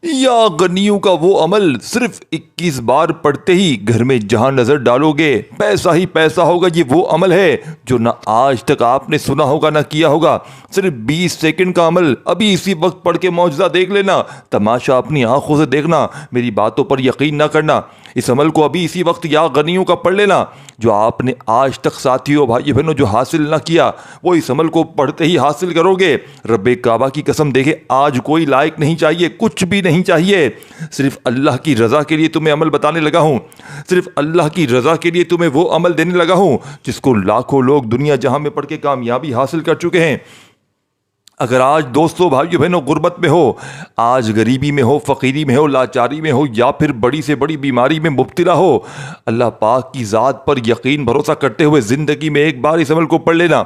یا غنیوں کا وہ عمل صرف 21 بار پڑھتے ہی گھر میں جہاں نظر ڈالو گے پیسہ ہی پیسہ ہوگا۔ یہ وہ عمل ہے جو نہ آج تک آپ نے سنا ہوگا نہ کیا ہوگا۔ صرف 20 سیکنڈ کا عمل، ابھی اسی وقت پڑھ کے معجزہ دیکھ لینا، تماشا اپنی آنکھوں سے دیکھنا، میری باتوں پر یقین نہ کرنا۔ اس عمل کو ابھی اسی وقت یا غنیوں کا پڑھ لینا جو آپ نے آج تک ساتھیوں بھائی بہنوں جو حاصل نہ کیا، وہ اس عمل کو پڑھتے ہی حاصل کرو گے۔ رب کعبہ کی قسم، دیکھے آج کوئی لائق نہیں چاہیے، کچھ بھی نہیں چاہیے، صرف اللہ کی رضا کے لیے تمہیں عمل بتانے لگا ہوں، صرف اللہ کی رضا کے لیے تمہیں وہ عمل دینے لگا ہوں جس کو لاکھوں لوگ دنیا جہاں میں پڑھ کے کامیابی حاصل کر چکے ہیں۔ اگر آج دوستو بھائیو بہنوں غربت میں ہو، آج غریبی میں ہو، فقیری میں ہو، لاچاری میں ہو، یا پھر بڑی سے بڑی بیماری میں مبتلا ہو، اللہ پاک کی ذات پر یقین بھروسہ کرتے ہوئے زندگی میں ایک بار اس عمل کو پڑھ لینا،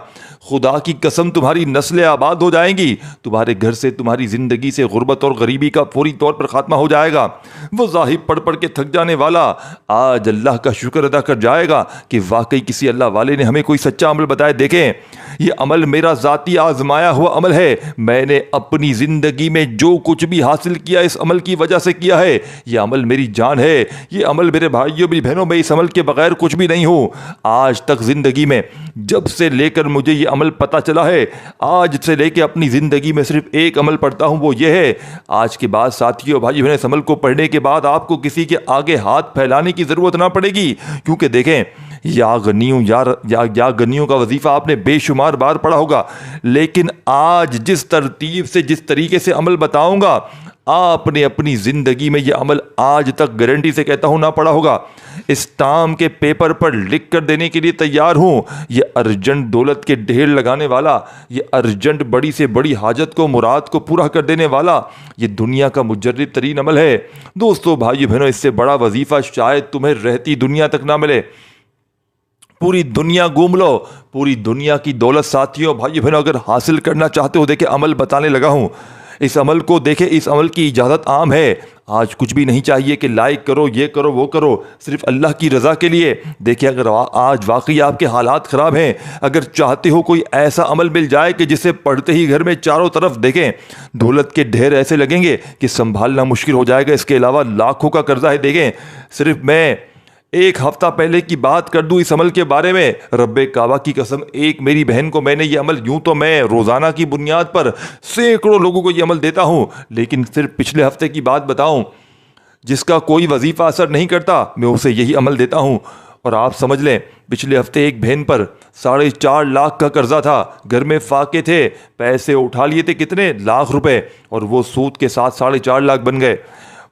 خدا کی قسم تمہاری نسلیں آباد ہو جائیں گی، تمہارے گھر سے، تمہاری زندگی سے غربت اور غریبی کا فوری طور پر خاتمہ ہو جائے گا۔ وہ ظاہر پڑھ پڑھ کے تھک جانے والا آج اللہ کا شکر ادا کر جائے گا کہ واقعی کسی اللہ والے نے ہمیں کوئی سچا عمل بتایا۔ دیکھیں، یہ عمل میرا ذاتی آزمایا ہوا عمل ہے، میں نے اپنی زندگی میں جو کچھ بھی حاصل کیا اس عمل کی وجہ سے کیا ہے، یہ عمل میری جان ہے، یہ عمل میرے بھائیوں میری بہنوں، میں اس عمل کے بغیر کچھ بھی نہیں ہوں۔ آج تک زندگی میں جب سے لے کر مجھے یہ عمل پتہ چلا ہے، آج سے لے کے اپنی زندگی میں صرف ایک عمل پڑھتا ہوں، وہ یہ ہے۔ آج کے بعد ساتھیوں بھائی بہنوں، اس عمل کو پڑھنے کے بعد آپ کو کسی کے آگے ہاتھ پھیلانے کی ضرورت نہ پڑے گی، کیونکہ دیکھیں یا غنیوں کا وظیفہ آپ نے بے شمار بار پڑھا ہوگا، لیکن آج جس ترتیب سے جس طریقے سے عمل بتاؤں گا، آپ نے اپنی زندگی میں یہ عمل آج تک گارنٹی سے کہتا ہوں نہ پڑھا ہوگا۔ اسٹام کے پیپر پر لکھ کر دینے کے لیے تیار ہوں، یہ ارجنٹ دولت کے ڈھیر لگانے والا، یہ ارجنٹ بڑی سے بڑی حاجت کو، مراد کو پورا کر دینے والا، یہ دنیا کا مجرب ترین عمل ہے۔ دوستو بھائی بہنوں، اس سے بڑا وظیفہ شاید تمہیں رہتی دنیا تک نہ ملے۔ پوری دنیا گھوم لو، پوری دنیا کی دولت ساتھیوں بھائی بہنوں اگر حاصل کرنا چاہتے ہو، دیکھیں عمل بتانے لگا ہوں، اس عمل کو دیکھیں، اس عمل کی اجازت عام ہے۔ آج کچھ بھی نہیں چاہیے کہ لائک کرو، یہ کرو، وہ کرو، صرف اللہ کی رضا کے لیے۔ دیکھیں اگر آج واقعی آپ کے حالات خراب ہیں، اگر چاہتے ہو کوئی ایسا عمل مل جائے کہ جسے پڑھتے ہی گھر میں چاروں طرف دیکھیں دولت کے ڈھیر ایسے لگیں گے کہ سنبھالنا مشکل ہو جائے گا، اس کے علاوہ لاکھوں کا قرضہ ہے۔ دیکھیں صرف میں ایک ہفتہ پہلے کی بات کر دوں اس عمل کے بارے میں، رب کعبہ کی قسم، ایک میری بہن کو میں نے یہ عمل، یوں تو میں روزانہ کی بنیاد پر سینکڑوں لوگوں کو یہ عمل دیتا ہوں، لیکن صرف پچھلے ہفتے کی بات بتاؤں جس کا کوئی وظیفہ اثر نہیں کرتا، میں اسے یہی عمل دیتا ہوں۔ اور آپ سمجھ لیں پچھلے ہفتے ایک بہن پر 4.5 لاکھ کا قرضہ تھا، گھر میں فاقے تھے، پیسے اٹھا لیے تھے کتنے لاکھ روپے، اور وہ سود کے ساتھ 4.5 لاکھ بن گئے۔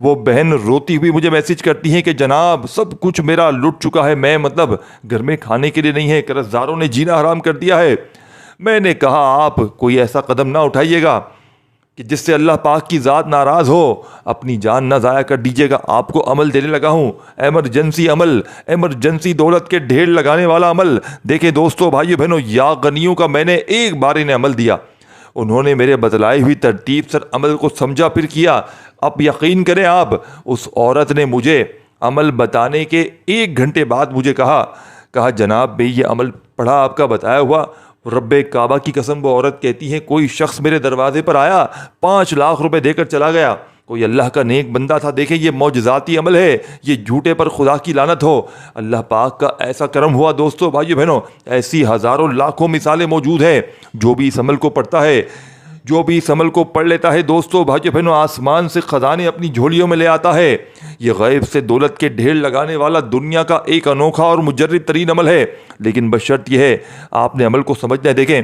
وہ بہن روتی ہوئی مجھے میسج کرتی ہیں کہ جناب سب کچھ میرا لٹ چکا ہے، میں مطلب گھر میں کھانے کے لیے نہیں ہے، قرض داروں نے جینا حرام کر دیا ہے۔ میں نے کہا آپ کوئی ایسا قدم نہ اٹھائیے گا کہ جس سے اللہ پاک کی ذات ناراض ہو، اپنی جان نہ ضائع کر دیجیے گا۔ آپ کو عمل دینے لگا ہوں، ایمرجنسی عمل، ایمرجنسی دولت کے ڈھیر لگانے والا عمل۔ دیکھیں دوستو بھائیو بہنوں، یا غنیوں کا میں نے ایک بار انہیں عمل دیا، انہوں نے میرے بتلائی ہوئی ترتیب سے عمل کو سمجھا پھر کیا۔ اب یقین کریں آپ، اس عورت نے مجھے عمل بتانے کے 1 گھنٹے بعد مجھے کہا جناب میں یہ عمل پڑھا آپ کا بتایا ہوا، رب کعبہ کی قسم وہ عورت کہتی ہے کوئی شخص میرے دروازے پر آیا، 5 لاکھ روپے دے کر چلا گیا، کوئی اللہ کا نیک بندہ تھا۔ دیکھیں یہ معجزاتی عمل ہے، یہ جھوٹے پر خدا کی لعنت ہو۔ اللہ پاک کا ایسا کرم ہوا دوستو بھائیو بہنوں، ایسی ہزاروں لاکھوں مثالیں موجود ہیں۔ جو بھی اس عمل کو پڑھتا ہے، جو بھی اس عمل کو پڑھ لیتا ہے دوستو بھائیو بہنوں، آسمان سے خزانے اپنی جھولیوں میں لے آتا ہے۔ یہ غیب سے دولت کے ڈھیر لگانے والا دنیا کا ایک انوکھا اور مجرب ترین عمل ہے، لیکن بشرط یہ ہے آپ نے عمل کو سمجھنا ہے۔ دیکھیں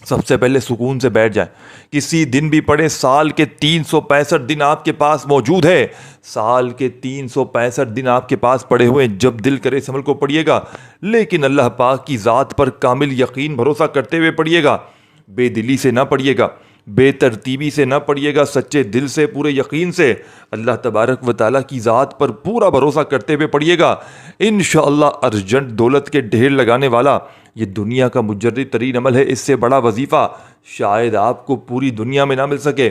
سب سے پہلے سکون سے بیٹھ جائیں، کسی دن بھی پڑھیں، سال کے 365 دن آپ کے پاس موجود ہے، سال کے 365 دن آپ کے پاس پڑے ہوئے، جب دل کرے اس عمل کو پڑھیے گا، لیکن اللہ پاک کی ذات پر کامل یقین بھروسہ کرتے ہوئے پڑھیے گا، بے دلی سے نہ پڑھیے گا، بے ترتیبی سے نہ پڑھیے گا، سچے دل سے، پورے یقین سے، اللہ تبارک و تعالیٰ کی ذات پر پورا بھروسہ کرتے ہوئے پڑھیے گا۔ انشاءاللہ ارجنٹ دولت کے ڈھیر لگانے والا یہ دنیا کا مجرب ترین عمل ہے، اس سے بڑا وظیفہ شاید آپ کو پوری دنیا میں نہ مل سکے،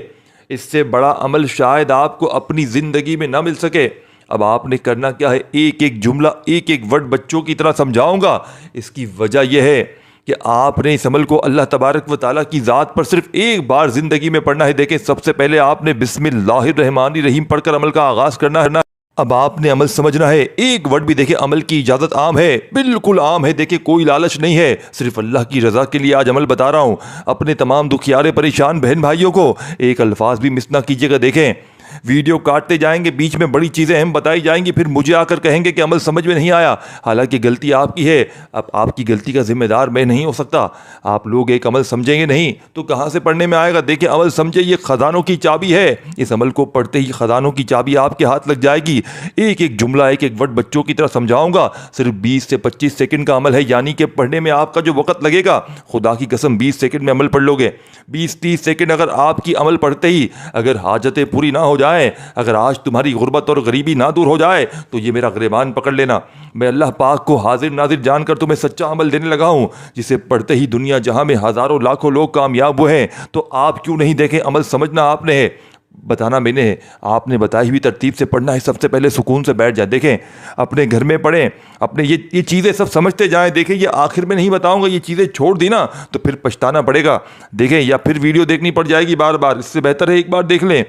اس سے بڑا عمل شاید آپ کو اپنی زندگی میں نہ مل سکے۔ اب آپ نے کرنا کیا ہے، ایک ایک جملہ، ایک ایک ورڈ بچوں کی طرح سمجھاؤں گا۔ اس کی وجہ یہ ہے کہ آپ نے اس عمل کو اللہ تبارک و تعالیٰ کی ذات پر صرف ایک بار زندگی میں پڑھنا ہے. دیکھیں سب سے پہلے آپ نے بسم اللہ الرحمن الرحیم پڑھ کر عمل کا آغاز کرنا ہے. اب آپ نے عمل سمجھنا ہے. ایک ورڈ بھی دیکھیں عمل کی اجازت عام ہے, بالکل عام ہے. دیکھیں کوئی لالچ نہیں ہے, صرف اللہ کی رضا کے لیے آج عمل بتا رہا ہوں. اپنے تمام دکھیارے پریشان بہن بھائیوں کو ایک الفاظ بھی مس نہ کیجیے گا. دیکھیں ویڈیو کاٹتے جائیں گے, بیچ میں بڑی چیزیں اہم بتائی جائیں گی, پھر مجھے آ کر کہیں گے کہ عمل سمجھ میں نہیں آیا. حالانکہ غلطی آپ کی ہے. اب آپ کی غلطی کا ذمہ دار میں نہیں ہو سکتا. آپ لوگ ایک عمل سمجھیں گے نہیں تو کہاں سے پڑھنے میں آئے گا. دیکھیں عمل سمجھے, یہ خزانوں کی چابی ہے. اس عمل کو پڑھتے ہی خزانوں کی چابی آپ کے ہاتھ لگ جائے گی. ایک ایک جملہ, ایک ایک ورڈ بچوں کی طرح سمجھاؤں گا. صرف 20 سے 25 سیکنڈ کا عمل ہے, یعنی کہ پڑھنے میں آپ کا جو وقت لگے گا, خدا کی قسم 20 سیکنڈ میں عمل پڑھ لو گے. 20-30 سیکنڈ اگر آپ کی عمل پڑھتے ہی اگر حاجتیں پوری نہ ہو جائیں, اگر آج تمہاری غربت اور غریبی نہ دور ہو جائے, تو یہ میرا گریبان پکڑ لینا. میں اللہ پاک کو حاضر ناظر جان کر تمہیں سچا عمل دینے لگا ہوں, جسے پڑھتے ہی دنیا جہاں میں ہزاروں لاکھوں لوگ کامیاب ہوئے ہیں. تو آپ کیوں نہیں دیکھیں, عمل سمجھنا آپ نے ہے, بتانا میں نے ہے. آپ نے بتائی ہوئی ترتیب سے پڑھنا ہے. سب سے پہلے سکون سے بیٹھ جائیں. دیکھیں اپنے گھر میں پڑھیں, اپنے یہ چیزیں سب سمجھتے جائیں. دیکھیں یہ آخر میں نہیں بتاؤں گا, یہ چیزیں چھوڑ دی نا تو پھر پچھتانا پڑے گا. دیکھیں یا پھر ویڈیو دیکھنی پڑ جائے گی بار بار, اس سے بہتر ہے ایک بار دیکھ لیں.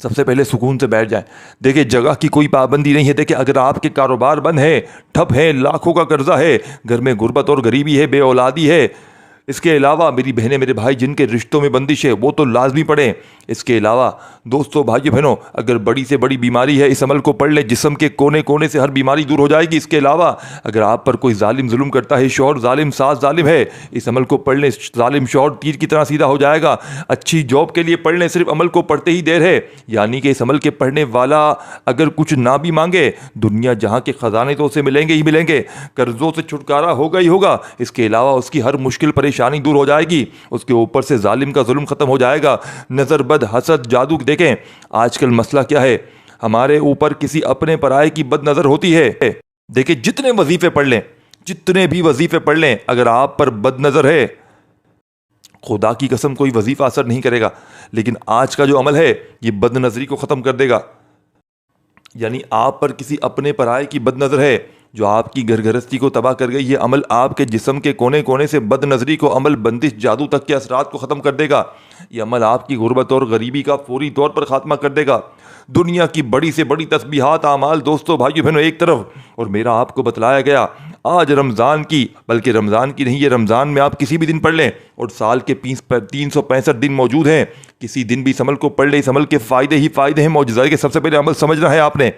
سب سے پہلے سکون سے بیٹھ جائیں. دیکھیں جگہ کی کوئی پابندی نہیں ہے. دیکھیں اگر آپ کے کاروبار بند ہے, ٹھپ ہے, لاکھوں کا قرضہ ہے, گھر میں غربت اور غریبی ہے, بے اولادی ہے, اس کے علاوہ میری بہنیں میرے بھائی جن کے رشتوں میں بندش ہے وہ تو لازمی پڑھیں. اس کے علاوہ دوستوں بھائیو بہنوں اگر بڑی سے بڑی بیماری ہے, اس عمل کو پڑھ لیں, جسم کے کونے کونے سے ہر بیماری دور ہو جائے گی. اس کے علاوہ اگر آپ پر کوئی ظالم ظلم کرتا ہے, شوہر ظالم, ساس ظالم ہے, اس عمل کو پڑھ لیں, ظالم شوہر تیر کی طرح سیدھا ہو جائے گا. اچھی جاب کے لیے پڑھ لیں, صرف عمل کو پڑھتے ہی دیر ہے. یعنی کہ اس عمل کے پڑھنے والا اگر کچھ نہ بھی مانگے, دنیا جہاں کے خزانے تو اسے ملیں گے ہی ملیں گے, قرضوں سے چھٹکارا ہوگا ہی ہوگا. اس کے علاوہ اس کی ہر مشکل پریشانی دور ہو جائے گی, اس کے اوپر سے ظالم کا ظلم ختم ہو جائے گا. نظر بد, حسد, جادو. دیکھیں آج کل مسئلہ کیا ہے, ہمارے اوپر کسی اپنے پرائے کی بد نظر ہوتی ہے. دیکھیں جتنے وظیفے پڑھ لیں, جتنے بھی وظیفے پڑھ لیں, اگر آپ پر بد نظر ہے, خدا کی قسم کوئی وظیفہ اثر نہیں کرے گا. لیکن آج کا جو عمل ہے یہ بد نظری کو ختم کر دے گا. یعنی آپ پر کسی اپنے پرائے کی بد نظر ہے جو آپ کی گھر گھرستی کو تباہ کر گئی, یہ عمل آپ کے جسم کے کونے کونے سے بد نظری کو, عمل بندش, جادو تک کے اثرات کو ختم کر دے گا. یہ عمل آپ کی غربت اور غریبی کا فوری طور پر خاتمہ کر دے گا. دنیا کی بڑی سے بڑی تسبیحات, اعمال دوستوں بھائیو بہنوں ایک طرف, اور میرا آپ کو بتلایا گیا آج رمضان کی, بلکہ رمضان کی نہیں, یہ رمضان میں آپ کسی بھی دن پڑھ لیں, اور سال کے 365 دن موجود ہیں, کسی دن بھی اس عمل کو پڑھ لیں. اس عمل کے فائدے ہی فائدے ہیں, معجزہ کے. سب سے پہلے عمل سمجھنا ہے آپ نے.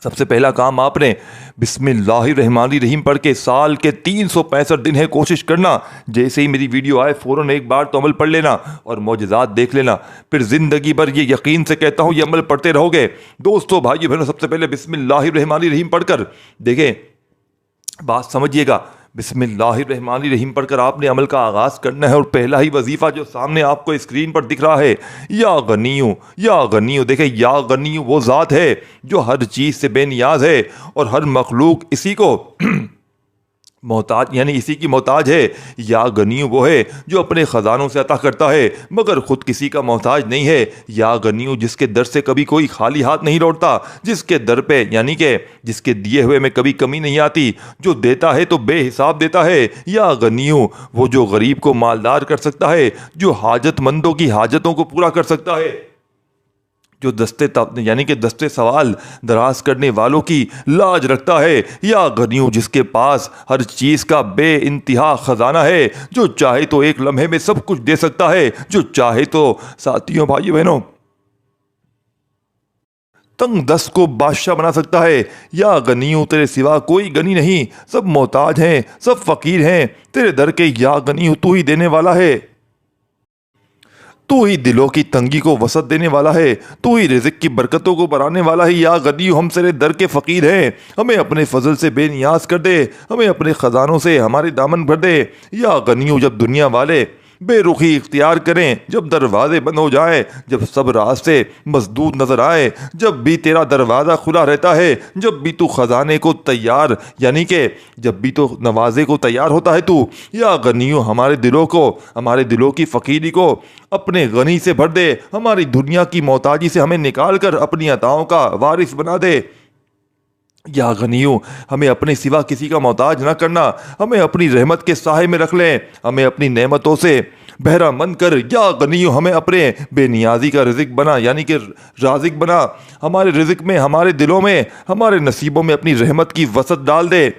سب سے پہلا کام آپ نے بسم اللہ الرحمن الرحیم پڑھ کے سال کے 365 دن ہے کوشش کرنا, جیسے ہی میری ویڈیو آئے فوراً ایک بار تو عمل پڑھ لینا اور معجزات دیکھ لینا. پھر زندگی بھر, یہ یقین سے کہتا ہوں, یہ عمل پڑھتے رہو گے. دوستو بھائیو بہنوں سب سے پہلے بسم اللہ الرحمن الرحیم پڑھ کر دیکھیں, بات سمجھیے گا. بسم اللہ الرحمن الرحیم پڑھ کر آپ نے عمل کا آغاز کرنا ہے, اور پہلا ہی وظیفہ جو سامنے آپ کو اسکرین پر دکھ رہا ہے, یا غنیو, یا غنیو. دیکھیں یا غنیو وہ ذات ہے جو ہر چیز سے بے نیاز ہے, اور ہر مخلوق اسی کو محتاج, یعنی اسی کی محتاج ہے. یا غنی وہ ہے جو اپنے خزانوں سے عطا کرتا ہے مگر خود کسی کا محتاج نہیں ہے. یا غنی جس کے در سے کبھی کوئی خالی ہاتھ نہیں لوٹتا, جس کے در پہ یعنی کہ جس کے دیے ہوئے میں کبھی کمی نہیں آتی, جو دیتا ہے تو بے حساب دیتا ہے. یا غنی وہ جو غریب کو مالدار کر سکتا ہے, جو حاجت مندوں کی حاجتوں کو پورا کر سکتا ہے, جو یعنی کہ دستے سوال دراز کرنے والوں کی لاج رکھتا ہے. یا غنیو جس کے پاس ہر چیز کا بے انتہا خزانہ ہے, جو چاہے تو ایک لمحے میں سب کچھ دے سکتا ہے, جو چاہے تو ساتھیوں بھائیو بہنوں تنگ دست کو بادشاہ بنا سکتا ہے. یا غنیو تیرے سوا کوئی غنی نہیں, سب محتاج ہیں, سب فقیر ہیں, تیرے در کے یا غنیو تو ہی دینے والا ہے, تو ہی دلوں کی تنگی کو وسعت دینے والا ہے, تو ہی رزق کی برکتوں کو بڑھانے والا ہے. یا غنی ہم تیرے در کے فقیر ہیں, ہمیں اپنے فضل سے بے نیاز کر دے, ہمیں اپنے خزانوں سے ہمارے دامن بھر دے. یا غنی جب دنیا والے بے رخی اختیار کریں, جب دروازے بند ہو جائیں, جب سب راستے مسدود نظر آئے, جب بھی تیرا دروازہ کھلا رہتا ہے, جب بھی تو خزانے کو تیار یعنی کہ جب بھی تو نوازے کو تیار ہوتا ہے تو. یا غنیو ہمارے دلوں کو, ہمارے دلوں کی فقیری کو اپنے غنی سے بھر دے, ہماری دنیا کی محتاجی سے ہمیں نکال کر اپنی عطاؤں کا وارث بنا دے. یا غنیوں ہمیں اپنے سوا کسی کا محتاج نہ کرنا، ہمیں اپنی رحمت کے سائے میں رکھ لیں، ہمیں اپنی نعمتوں سے بہرہ مند کر۔ یا غنیوں ہمیں اپنے بے نیازی کا رزق بنا، یعنی کہ رازق بنا، ہمارے رزق میں، ہمارے دلوں میں، ہمارے نصیبوں میں اپنی رحمت کی وسعت ڈال دے۔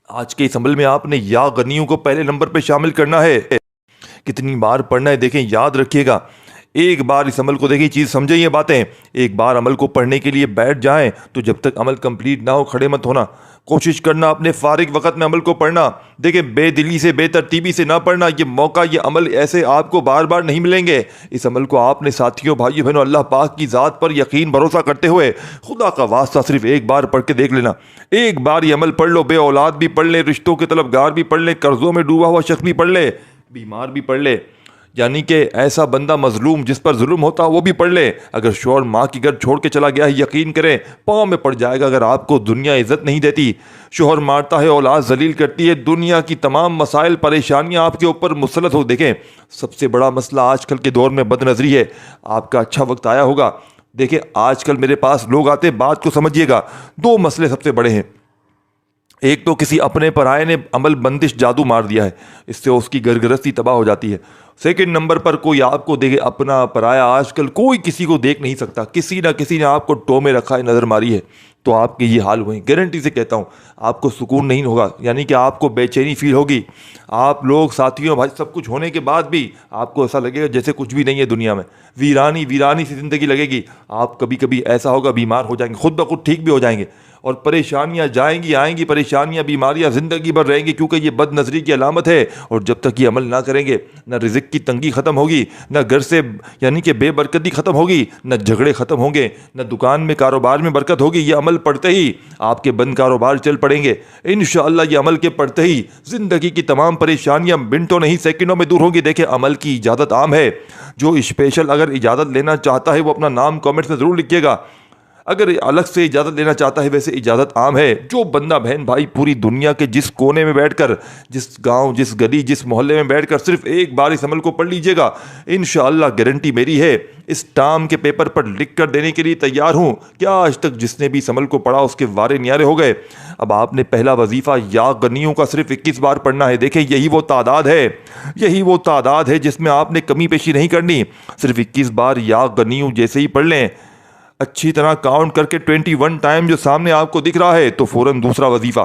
آج کے اس عمل میں آپ نے یا غنیوں کو پہلے نمبر پہ شامل کرنا ہے۔ کتنی بار پڑھنا ہے دیکھیں، یاد رکھیے گا، ایک بار اس عمل کو دیکھیں، چیز سمجھیں یہ باتیں، ایک بار عمل کو پڑھنے کے لیے بیٹھ جائیں تو جب تک عمل کمپلیٹ نہ ہو کھڑے مت ہونا، کوشش کرنا اپنے فارغ وقت میں عمل کو پڑھنا۔ دیکھیں بے دلی سے، بے ترتیبی سے نہ پڑھنا، یہ موقع، یہ عمل ایسے آپ کو بار بار نہیں ملیں گے۔ اس عمل کو آپ نے ساتھیوں، بھائیوں بہنوں، اللہ پاک کی ذات پر یقین بھروسہ کرتے ہوئے خدا کا واسطہ صرف ایک بار پڑھ کے دیکھ لینا۔ ایک بار یہ عمل پڑھ لو، بے اولاد بھی پڑھ لے، رشتوں کے طلبگار بھی پڑھ لے، قرضوں میں ڈوبا ہوا شخص بھی پڑھ لے، بیمار بھی پڑھ لے، یعنی کہ ایسا بندہ مظلوم جس پر ظلم ہوتا وہ بھی پڑھ لے۔ اگر شوہر ماں کی گھر چھوڑ کے چلا گیا ہے، یقین کریں پاؤں میں پڑ جائے گا۔ اگر آپ کو دنیا عزت نہیں دیتی، شوہر مارتا ہے، اولاد ذلیل کرتی ہے، دنیا کی تمام مسائل، پریشانیاں آپ کے اوپر مسلط ہو، دیکھیں سب سے بڑا مسئلہ آج کل کے دور میں بد نظری ہے۔ آپ کا اچھا وقت آیا ہوگا۔ دیکھیں آج کل میرے پاس لوگ آتے، بات کو سمجھیے گا، دو مسئلے سب سے بڑے ہیں۔ ایک تو کسی اپنے پرائے نے عمل بندش جادو مار دیا ہے، اس سے اس کی گھر تباہ ہو جاتی ہے۔ سیکنڈ نمبر پر کوئی آپ کو دیکھے، اپنا پرایا، آج کل کوئی کسی کو دیکھ نہیں سکتا، کسی نہ کسی نے آپ کو ٹو میں رکھا ہے، نظر ماری ہے، تو آپ کے یہ حال ہوئے، گارنٹی سے کہتا ہوں آپ کو سکون نہیں ہوگا، یعنی کہ آپ کو بے چینی فیل ہوگی۔ آپ لوگ ساتھیوں، بھائی سب کچھ ہونے کے بعد بھی آپ کو ایسا لگے گا جیسے کچھ بھی نہیں ہے دنیا میں، ویرانی ویرانی سی زندگی لگے گی۔ آپ کبھی کبھی ایسا ہوگا بیمار ہو جائیں گے، خود بخود ٹھیک بھی ہو جائیں گے، اور پریشانیاں جائیں گی آئیں گی، پریشانیاں بیماریاں زندگی بھر رہیں گی، کیونکہ یہ بد نظری کی علامت ہے۔ اور جب تک یہ عمل نہ کریں گے، نہ رزق کی تنگی ختم ہوگی، نہ گھر سے یعنی کہ بے برکتی ختم ہوگی، نہ جھگڑے ختم ہوں گے، نہ دکان میں کاروبار میں برکت ہوگی۔ یہ عمل پڑھتے ہی آپ کے بند کاروبار چل پڑیں گے انشاءاللہ۔ یہ عمل کے پڑھتے ہی زندگی کی تمام پریشانیاں منٹوں نہیں سیکنڈوں میں دور ہوں گی۔ دیکھیں عمل کی اجازت عام ہے، جو اسپیشل اگر اجازت لینا چاہتا ہے وہ اپنا نام کامنٹس میں ضرور لکھیے گا۔ اگر الگ سے اجازت لینا چاہتا ہے، ویسے اجازت عام ہے۔ جو بندہ بہن بھائی پوری دنیا کے جس کونے میں بیٹھ کر، جس گاؤں، جس گلی، جس محلے میں بیٹھ کر صرف ایک بار اس عمل کو پڑھ لیجئے گا، انشاءاللہ گارنٹی میری ہے، اس ٹام کے پیپر پر لکھ کر دینے کے لیے تیار ہوں۔ کیا آج تک جس نے بھی اس عمل کو پڑھا اس کے وارے نیارے ہو گئے۔ اب آپ نے پہلا وظیفہ یا غنیوں کا صرف 21 بار پڑھنا ہے۔ دیکھیں یہی وہ تعداد ہے، یہی وہ تعداد ہے جس میں آپ نے کمی پیشی نہیں کرنی۔ صرف 21 بار یا غنیوں جیسے ہی پڑھ لیں، اچھی طرح کاؤنٹ کر کے 21 ٹائم جو سامنے آپ کو دکھ رہا ہے، تو فوراً دوسرا وظیفہ۔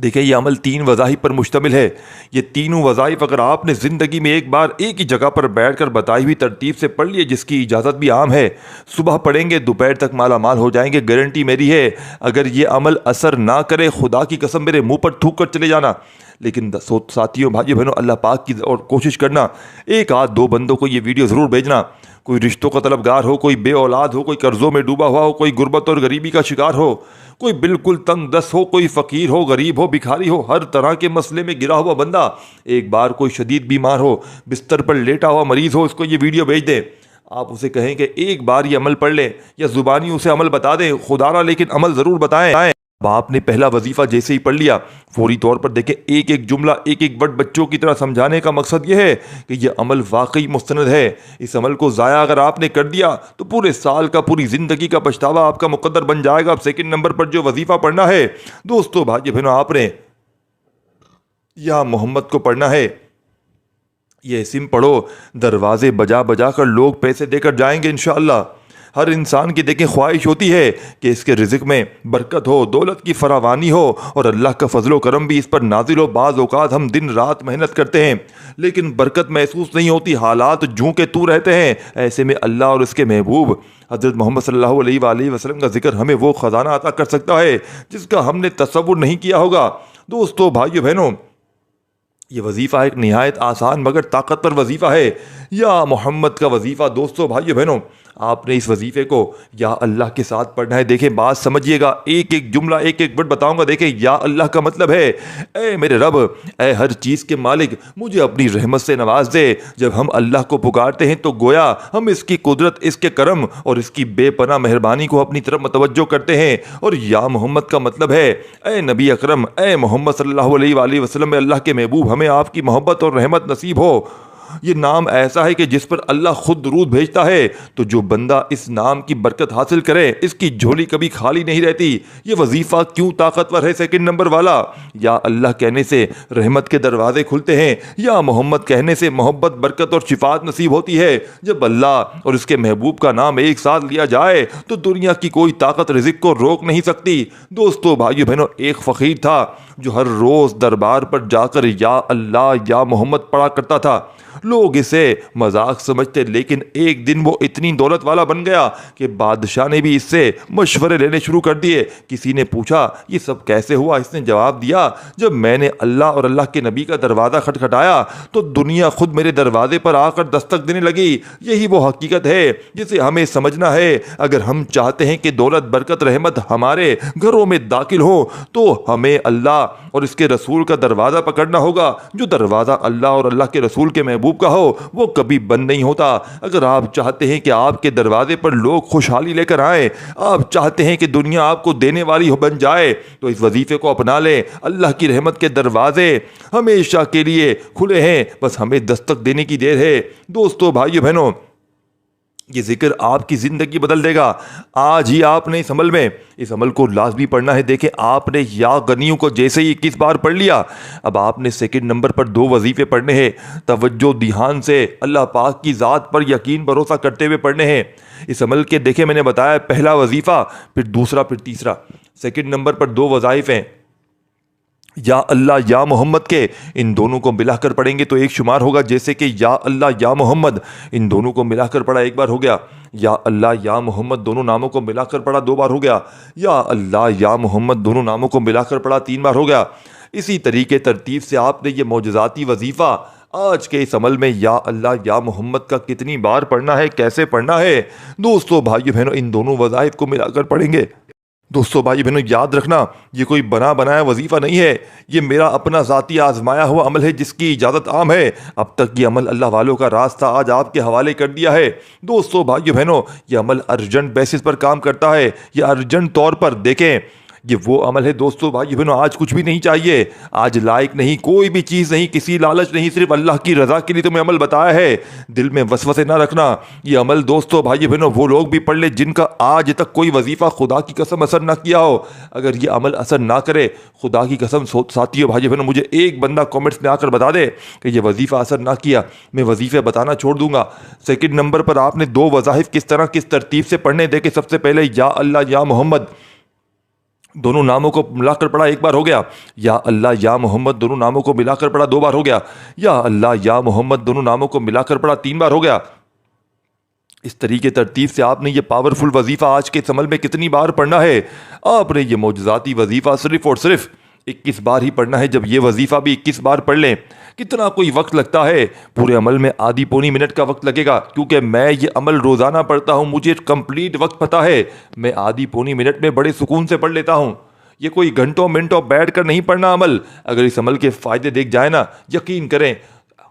دیکھیں یہ عمل 3 وظائف پر مشتمل ہے۔ یہ تینوں وظائف اگر آپ نے زندگی میں ایک بار ایک ہی جگہ پر بیٹھ کر بتائی ہوئی ترتیب سے پڑھ لیے، جس کی اجازت بھی عام ہے، صبح پڑھیں گے دوپہر تک مالا مال ہو جائیں گے، گارنٹی میری ہے۔ اگر یہ عمل اثر نہ کرے، خدا کی قسم میرے منہ پر تھوک کر چلے جانا۔ لیکن ساتھیوں، بھائیوں بہنوں، اللہ پاک کی اور کوشش کرنا، ایک آدھ دو بندوں کو یہ ویڈیو ضرور بھیجنا۔ کوئی رشتوں کا طلبگار ہو، کوئی بے اولاد ہو، کوئی قرضوں میں ڈوبا ہوا ہو، کوئی غربت اور غریبی کا شکار ہو، کوئی بالکل تنگ دست ہو، کوئی فقیر ہو، غریب ہو، بھکاری ہو، ہر طرح کے مسئلے میں گرا ہوا بندہ، ایک بار کوئی شدید بیمار ہو، بستر پر لیٹا ہوا مریض ہو، اس کو یہ ویڈیو بھیج دیں۔ آپ اسے کہیں کہ ایک بار یہ عمل پڑھ لیں، یا زبانی اسے عمل بتا دیں، خدا نہ لیکن عمل ضرور بتائیں۔ اب آپ نے پہلا وظیفہ جیسے ہی پڑھ لیا، فوری طور پر دیکھیں ایک ایک جملہ، ایک ایک ورڈ بچوں کی طرح سمجھانے کا مقصد یہ ہے کہ یہ عمل واقعی مستند ہے۔ اس عمل کو ضائع اگر آپ نے کر دیا تو پورے سال کا، پوری زندگی کا پچھتاوا آپ کا مقدر بن جائے گا۔ اب سیکنڈ نمبر پر جو وظیفہ پڑھنا ہے دوستو، بھائی بہنوں، آپ نے یا محمد کو پڑھنا ہے۔ یہ اسم پڑھو، دروازے بجا بجا کر لوگ پیسے دے کر جائیں گے انشاءاللہ۔ ہر انسان کی دیکھیں خواہش ہوتی ہے کہ اس کے رزق میں برکت ہو، دولت کی فراوانی ہو، اور اللہ کا فضل و کرم بھی اس پر نازل ہو۔ بعض اوقات ہم دن رات محنت کرتے ہیں لیکن برکت محسوس نہیں ہوتی، حالات جوں کے تو رہتے ہیں۔ ایسے میں اللہ اور اس کے محبوب حضرت محمد صلی اللہ علیہ وآلہ وسلم کا ذکر ہمیں وہ خزانہ عطا کر سکتا ہے جس کا ہم نے تصور نہیں کیا ہوگا۔ دوستو، بھائیو بہنوں، یہ وظیفہ ایک نہایت آسان مگر طاقتور وظیفہ ہے، یا محمد کا وظیفہ۔ دوستو، بھائیو بہنوں، آپ نے اس وظیفے کو یا اللہ کے ساتھ پڑھنا ہے۔ دیکھیں بات سمجھیے گا، ایک ایک جملہ، ایک ایک ورڈ بتاؤں گا۔ دیکھیں یا اللہ کا مطلب ہے اے میرے رب، اے ہر چیز کے مالک، مجھے اپنی رحمت سے نواز دے۔ جب ہم اللہ کو پکارتے ہیں تو گویا ہم اس کی قدرت، اس کے کرم اور اس کی بے پناہ مہربانی کو اپنی طرف متوجہ کرتے ہیں۔ اور یا محمد کا مطلب ہے اے نبی اکرم، اے محمد صلی اللہ علیہ وآلہ وسلم، اے اللہ کے محبوب، ہمیں آپ کی محبت اور رحمت نصیب ہو۔ یہ نام ایسا ہے کہ جس پر اللہ خود درود بھیجتا ہے، تو جو بندہ اس نام کی برکت حاصل کرے اس کی جھولی کبھی خالی نہیں رہتی۔ یہ وظیفہ کیوں طاقتور ہے؟ سیکنڈ نمبر والا، یا اللہ کہنے سے رحمت کے دروازے کھلتے ہیں، یا محمد کہنے سے محبت، برکت اور شفاعت نصیب ہوتی ہے۔ جب اللہ اور اس کے محبوب کا نام ایک ساتھ لیا جائے تو دنیا کی کوئی طاقت رزق کو روک نہیں سکتی۔ دوستو بھائیو بہنوں، ایک فقیر تھا جو ہر روز دربار پر جا کر یا اللہ یا محمد پڑھا کرتا تھا۔ لوگ اسے مذاق سمجھتے، لیکن ایک دن وہ اتنی دولت والا بن گیا کہ بادشاہ نے بھی اس سے مشورے لینے شروع کر دیے۔ کسی نے پوچھا یہ سب کیسے ہوا؟ اس نے جواب دیا، جب میں نے اللہ اور اللہ کے نبی کا دروازہ کھٹکھٹایا تو دنیا خود میرے دروازے پر آ کر دستک دینے لگی۔ یہی وہ حقیقت ہے جسے ہمیں سمجھنا ہے۔ اگر ہم چاہتے ہیں کہ دولت، برکت، رحمت ہمارے گھروں میں داخل ہو تو ہمیں اللہ اور اس کے رسول کا دروازہ پکڑنا ہوگا۔ جو دروازہ اللہ اور اللہ کے رسول کے محبوب کا ہو وہ کبھی بند نہیں ہوتا۔ اگر آپ چاہتے ہیں کہ آپ کے دروازے پر لوگ خوشحالی لے کر آئیں، آپ چاہتے ہیں کہ دنیا آپ کو دینے والی بن جائے، تو اس وظیفے کو اپنا لیں۔ اللہ کی رحمت کے دروازے ہمیشہ کے لیے کھلے ہیں، بس ہمیں دستک دینے کی دیر ہے۔ دوستو بھائیو بہنوں، یہ ذکر آپ کی زندگی بدل دے گا۔ آج ہی آپ نے اس عمل کو لازمی پڑھنا ہے۔ دیکھیں، آپ نے یا غنیوں کو جیسے ہی 21 بار پڑھ لیا، اب آپ نے سیکنڈ نمبر پر 2 وظیفے پڑھنے ہیں۔ توجہ دھیان سے اللہ پاک کی ذات پر یقین بھروسہ کرتے ہوئے پڑھنے ہیں۔ اس عمل کے دیکھیں، میں نے بتایا پہلا وظیفہ، پھر دوسرا، پھر تیسرا۔ سیکنڈ نمبر پر 2 وظائف ہیں، یا اللہ یا محمد کے، ان دونوں کو ملا کر پڑھیں گے تو ایک شمار ہوگا جیسے کہ یا اللہ یا محمد، ان دونوں کو ملا کر پڑھا 1 بار ہو گیا۔ یا اللہ یا محمد دونوں ناموں کو ملا کر پڑھا 2 بار ہو گیا۔ یا اللہ یا محمد دونوں ناموں کو ملا کر پڑھا 3 بار ہو گیا۔ اسی طریقے ترتیب سے آپ نے یہ معجزاتی وظیفہ آج کے اس عمل میں یا اللہ یا محمد کا کتنی بار پڑھنا ہے، کیسے پڑھنا ہے، دوستو بھائیو بہنوں ان دونوں وظائف کو ملا کر پڑھیں گے۔ دوستو بھائی بہنوں، یاد رکھنا یہ کوئی بنا بنایا وظیفہ نہیں ہے، یہ میرا اپنا ذاتی آزمایا ہوا عمل ہے جس کی اجازت عام ہے۔ اب تک یہ عمل اللہ والوں کا راستہ آج آپ کے حوالے کر دیا ہے۔ دوستو بھائیو بہنوں، یہ عمل ارجنٹ بیسس پر کام کرتا ہے، یہ ارجنٹ طور پر دیکھیں، یہ وہ عمل ہے دوستو بھائی بہنوں، آج کچھ بھی نہیں چاہیے، آج لائق نہیں، کوئی بھی چیز نہیں، کسی لالچ نہیں، صرف اللہ کی رضا کے لیے تمہیں عمل بتایا ہے۔ دل میں وسوسے نہ رکھنا۔ یہ عمل دوستو بھائی بہنوں وہ لوگ بھی پڑھ لیں جن کا آج تک کوئی وظیفہ خدا کی قسم اثر نہ کیا ہو۔ اگر یہ عمل اثر نہ کرے، خدا کی قسم ساتھیو بھائی بہنوں، مجھے ایک بندہ کامنٹس میں آ کر بتا دے کہ یہ وظیفہ اثر نہ کیا، میں وظیفے بتانا چھوڑ دوں گا۔ سیکنڈ نمبر پر آپ نے 2 وظائف کس طرح کس ترتیب سے پڑھنے دیکھے۔ سب سے پہلے یا اللہ یا محمد دونوں ناموں کو ملا کر پڑھا 1 بار ہو گیا۔ یا اللہ یا محمد دونوں ناموں کو ملا کر پڑھا 2 بار ہو گیا۔ یا اللہ یا محمد دونوں ناموں کو ملا کر پڑھا 3 بار ہو گیا۔ اس طریقے ترتیب سے آپ نے یہ پاورفل وظیفہ آج کے اس عمل میں کتنی بار پڑھنا ہے؟ آپ نے یہ معجزاتی وظیفہ صرف اور صرف 21 بار ہی پڑھنا ہے۔ جب یہ وظیفہ بھی 21 بار پڑھ لیں، کتنا کوئی وقت لگتا ہے؟ پورے عمل میں آدھی پونی منٹ کا وقت لگے گا، کیونکہ میں یہ عمل روزانہ پڑھتا ہوں، مجھے کمپلیٹ وقت پتہ ہے، میں آدھی پونی منٹ میں بڑے سکون سے پڑھ لیتا ہوں۔ یہ کوئی گھنٹوں منٹوں بیٹھ کر نہیں پڑھنا عمل۔ اگر اس عمل کے فائدے دیکھ جائیں نا، یقین کریں،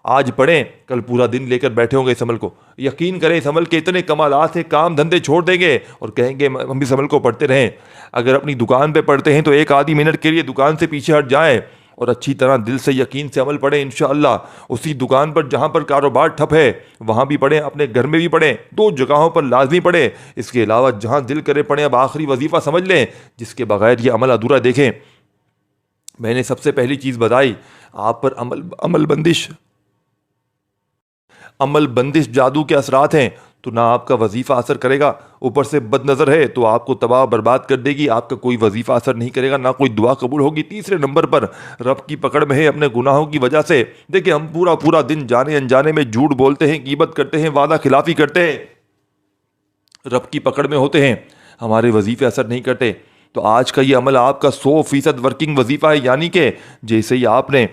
آج پڑھیں، کل پورا دن لے کر بیٹھے ہوں گے اس عمل کو، یقین کریں اس عمل کے اتنے کمالات ہیں، کام دھندے چھوڑ دیں گے اور کہیں گے ہم اس عمل کو پڑھتے رہیں۔ اگر اپنی دکان پہ پڑھتے ہیں تو 1 آدھی منٹ کے لیے دکان سے پیچھے ہٹ جائیں اور اچھی طرح دل سے یقین سے عمل پڑھیں انشاءاللہ۔ اسی دکان پر جہاں پر کاروبار ٹھپ ہے وہاں بھی پڑھیں، اپنے گھر میں بھی پڑھیں، 2 جگہوں پر لازمی پڑھیں۔ اس کے علاوہ جہاں دل کرے پڑھیں۔ اب آخری وظیفہ سمجھ لیں جس کے بغیر یہ عمل ادھورا۔ دیکھیں، میں نے سب سے پہلی چیز بتائی آپ پر عمل بندش جادو کے اثرات ہیں، تو نہ آپ کا وظیفہ اثر کرے گا، اوپر سے بد نظر ہے تو آپ کو تباہ برباد کر دے گی، آپ کا کوئی وظیفہ اثر نہیں کرے گا، نہ کوئی دعا قبول ہوگی۔ تیسرے نمبر پر رب کی پکڑ میں ہے اپنے گناہوں کی وجہ سے۔ دیکھیں، ہم پورا دن جانے انجانے میں جھوٹ بولتے ہیں، غیبت کرتے ہیں، وعدہ خلافی کرتے ہیں، رب کی پکڑ میں ہوتے ہیں، ہمارے وظیفے اثر نہیں کرتے۔ تو آج کا یہ عمل آپ کا 100% ورکنگ وظیفہ ہے، یعنی کہ جیسے ہی آپ نے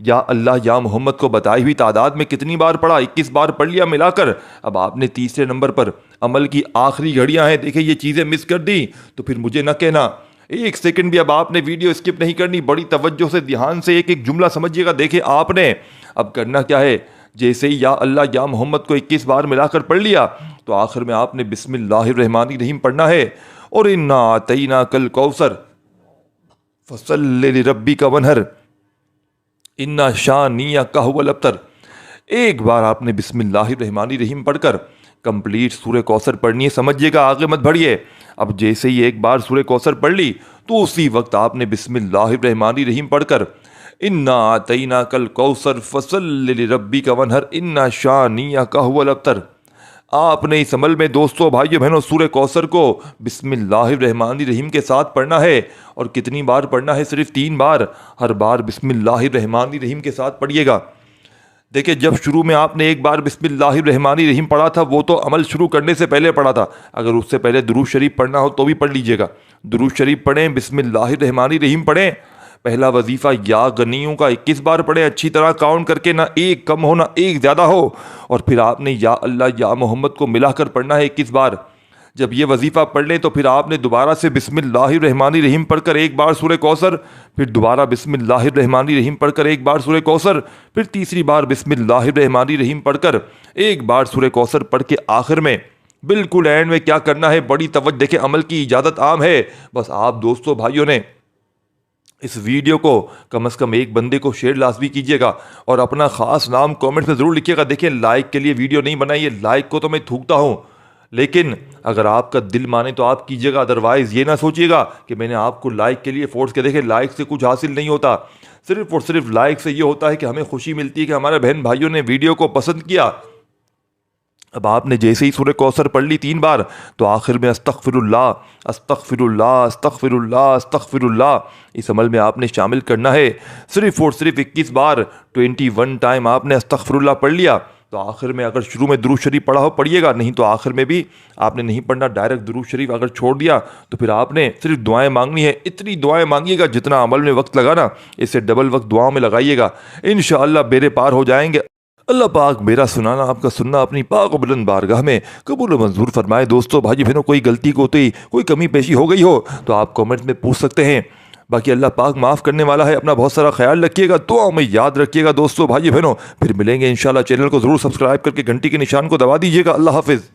یا اللہ یا محمد کو بتائی ہوئی تعداد میں کتنی بار پڑھا، 21 بار پڑھ لیا ملا کر، اب آپ نے تیسرے نمبر پر عمل کی آخری گھڑیاں ہیں، دیکھیں یہ چیزیں مس کر دی تو پھر مجھے نہ کہنا، 1 سیکنڈ بھی اب آپ نے ویڈیو اسکپ نہیں کرنی، بڑی توجہ سے دھیان سے ایک جملہ سمجھیے گا۔ دیکھیں آپ نے اب کرنا کیا ہے، جیسے ہی یا اللہ یا محمد کو 21 بار ملا کر پڑھ لیا تو آخر میں آپ نے بسم اللہ الرحمن الرحیم پڑھنا ہے، اور انا اعطیناک الکوثر فصل لربک وانحر ان شانیک ھو الابتر۔ ایک بار آپ نے بسم اللہ الرحمن الرحیم پڑھ کر کمپلیٹ سورہ کوثر پڑھنی ہے، سمجھیے گا، آگے مت بڑھیے۔ اب جیسے ہی ایک بار سورہ کوثر پڑھ لی تو اسی وقت آپ نے بسم اللہ الرحمن الرحیم پڑھ کر انا اعطیناک الکوثر فصل لربک وانحر ان شانئک ھو الابتر، آپ نے اس عمل میں دوستو بھائیو بہنوں سورہ کوثر کو بسم اللہ الرحمن الرحیم کے ساتھ پڑھنا ہے۔ اور کتنی بار پڑھنا ہے؟ صرف 3 بار، ہر بار بسم اللہ الرحمن الرحیم کے ساتھ پڑھیے گا۔ دیکھیں، جب شروع میں آپ نے ایک بار بسم اللہ الرحمن الرحیم پڑھا تھا وہ تو عمل شروع کرنے سے پہلے پڑھا تھا، اگر اس سے پہلے درود شریف پڑھنا ہو تو بھی پڑھ لیجئے گا، درود شریف پڑھیں، بسم اللہ الرحمن الرحیم پڑھیں۔ پہلا وظیفہ یا غنیوں کا 21 بار پڑھیں، اچھی طرح کاؤنٹ کر کے، نہ ایک کم ہو نہ ایک زیادہ ہو، اور پھر آپ نے یا اللہ یا محمد کو ملا کر پڑھنا ہے 21 بار۔ جب یہ وظیفہ پڑھ لیں تو پھر آپ نے دوبارہ سے بسم اللہ الرحمن الرحیم پڑھ کر ایک بار سورہ کوثر، پھر دوبارہ بسم اللہ الرحمن الرحیم پڑھ کر ایک بار سورہ کوثر، پھر تیسری بار بسم اللہ الرحمن الرحیم پڑھ کر ایک بار سورہ کوثر پڑھ کے آخر میں بالکل اینڈ میں کیا کرنا ہے؟ بڑی توجہ، دیکھیں عمل کی اجازت عام ہے، بس آپ دوستوں بھائیوں نے اس ویڈیو کو کم از کم ایک بندے کو شیئر لازمی کیجیے گا اور اپنا خاص نام کامنٹ میں ضرور لکھیے گا۔ دیکھیں لائک کے لیے ویڈیو نہیں بنائی ہے، لائک کو تو میں تھوکتا ہوں، لیکن اگر آپ کا دل مانے تو آپ کیجیے گا، ادروائز یہ نہ سوچیے گا کہ میں نے آپ کو لائک کے لیے فورس کیا۔ دیکھیں لائک سے کچھ حاصل نہیں ہوتا، صرف اور صرف لائک سے یہ ہوتا ہے کہ ہمیں خوشی ملتی ہے کہ ہمارے بہن بھائیوں نے ویڈیو کو پسند کیا۔ اب آپ نے جیسے ہی سورہ کوثر پڑھ لی 3 بار تو آخر میں استغفر اللہ استغفر اللہ استغفر اللہ استغفر اللہ، اس عمل میں آپ نے شامل کرنا ہے۔ صرف اور صرف 21 بار 21 ٹائم آپ نے استغفر اللہ پڑھ لیا تو آخر میں اگر شروع میں درود شریف پڑھا ہو پڑھیے گا، نہیں تو آخر میں بھی آپ نے نہیں پڑھنا، ڈائریکٹ درود شریف اگر چھوڑ دیا تو پھر آپ نے صرف دعائیں مانگنی ہے۔ اتنی دعائیں مانگیے گا جتنا عمل میں وقت لگا نا، اس سے ڈبل وقت دعاؤں میں لگائیے گا، انشاءاللہ بیڑے پار ہو جائیں گے۔ اللہ پاک میرا سنانا آپ کا سننا اپنی پاک و بلند بارگاہ میں قبول و منظور فرمائے۔ دوستو بھائی بہنوں، کوئی غلطی کوئی کمی پیشی ہو گئی ہو تو آپ کامنٹ میں پوچھ سکتے ہیں، باقی اللہ پاک معاف کرنے والا ہے۔ اپنا بہت سارا خیال رکھیے گا، دعاؤں میں یاد رکھیے گا دوستو بھائی بہنوں، پھر ملیں گے انشاءاللہ۔ چینل کو ضرور سبسکرائب کر کے گھنٹی کے نشان کو دبا دیجیے گا۔ اللہ حافظ۔